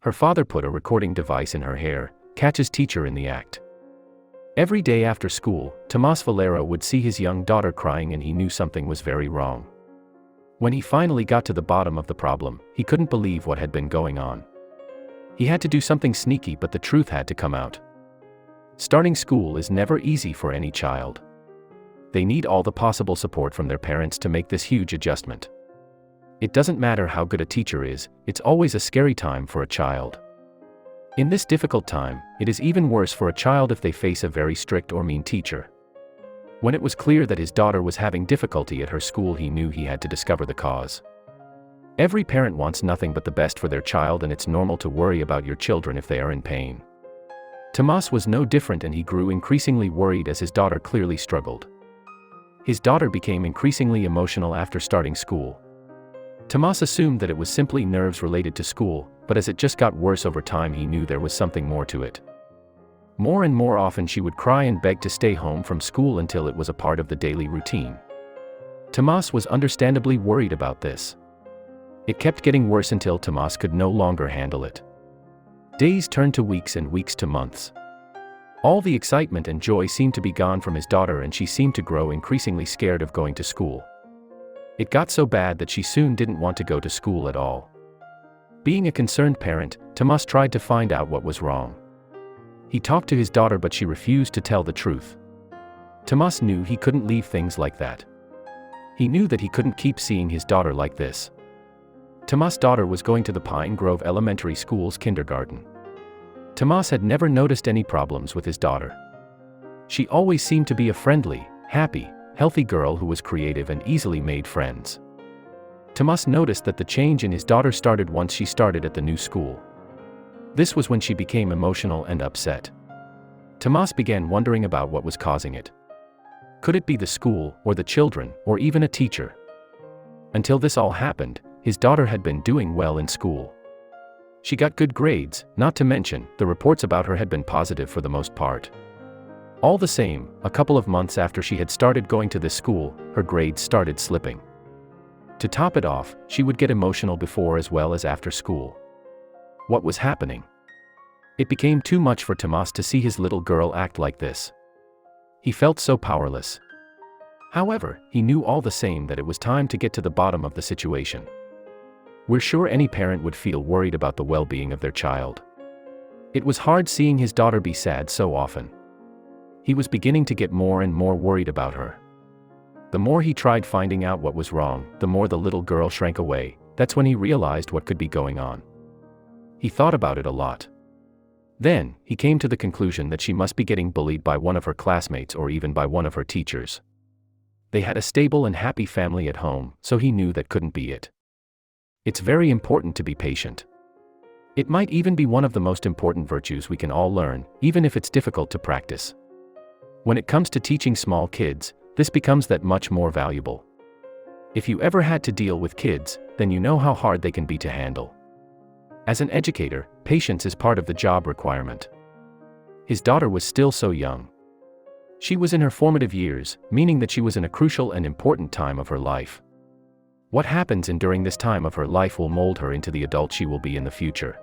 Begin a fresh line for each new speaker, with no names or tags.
Her father put a recording device in her hair, catches teacher in the act. Every day after school, Tomas Valero would see his young daughter crying and he knew something was very wrong. When he finally got to the bottom of the problem, he couldn't believe what had been going on. He had to do something sneaky, but the truth had to come out. Starting school is never easy for any child. They need all the possible support from their parents to make this huge adjustment. It doesn't matter how good a teacher is, it's always a scary time for a child. In this difficult time, it is even worse for a child if they face a very strict or mean teacher. When it was clear that his daughter was having difficulty at her school, he knew he had to discover the cause. Every parent wants nothing but the best for their child, and it's normal to worry about your children if they are in pain. Tomas was no different, and he grew increasingly worried as his daughter clearly struggled. His daughter became increasingly emotional after starting school. Tomas assumed that it was simply nerves related to school, but as it just got worse over time, he knew there was something more to it. More and more often she would cry and beg to stay home from school until it was a part of the daily routine. Tomas was understandably worried about this. It kept getting worse until Tomas could no longer handle it. Days turned to weeks and weeks to months. All the excitement and joy seemed to be gone from his daughter, and she seemed to grow increasingly scared of going to school. It got so bad that she soon didn't want to go to school at all. Being a concerned parent, Tomas tried to find out what was wrong. He talked to his daughter, but she refused to tell the truth. Tomas knew he couldn't leave things like that. He knew that he couldn't keep seeing his daughter like this. Tomas' daughter was going to the Pine Grove Elementary School's kindergarten. Tomas had never noticed any problems with his daughter. She always seemed to be a friendly, happy, healthy girl who was creative and easily made friends. Tomas noticed that the change in his daughter started once she started at the new school. This was when she became emotional and upset. Tomas began wondering about what was causing it. Could it be the school, or the children, or even a teacher? Until this all happened, his daughter had been doing well in school. She got good grades, not to mention, the reports about her had been positive for the most part. All the same, a couple of months after she had started going to this school, her grades started slipping. To top it off, she would get emotional before as well as after school. What was happening? It became too much for Tomas to see his little girl act like this. He felt so powerless. However, he knew all the same that it was time to get to the bottom of the situation. We're sure any parent would feel worried about the well-being of their child. It was hard seeing his daughter be sad so often. He was beginning to get more and more worried about her. The more he tried finding out what was wrong, the more the little girl shrank away. That's when he realized what could be going on. He thought about it a lot. Then, he came to the conclusion that she must be getting bullied by one of her classmates or even by one of her teachers. They had a stable and happy family at home, so he knew that couldn't be it. It's very important to be patient. It might even be one of the most important virtues we can all learn, even if it's difficult to practice. When it comes to teaching small kids, this becomes that much more valuable. If you ever had to deal with kids, then you know how hard they can be to handle. As an educator, patience is part of the job requirement. His daughter was still so young. She was in her formative years, meaning that she was in a crucial and important time of her life. What happens during this time of her life will mold her into the adult she will be in the future.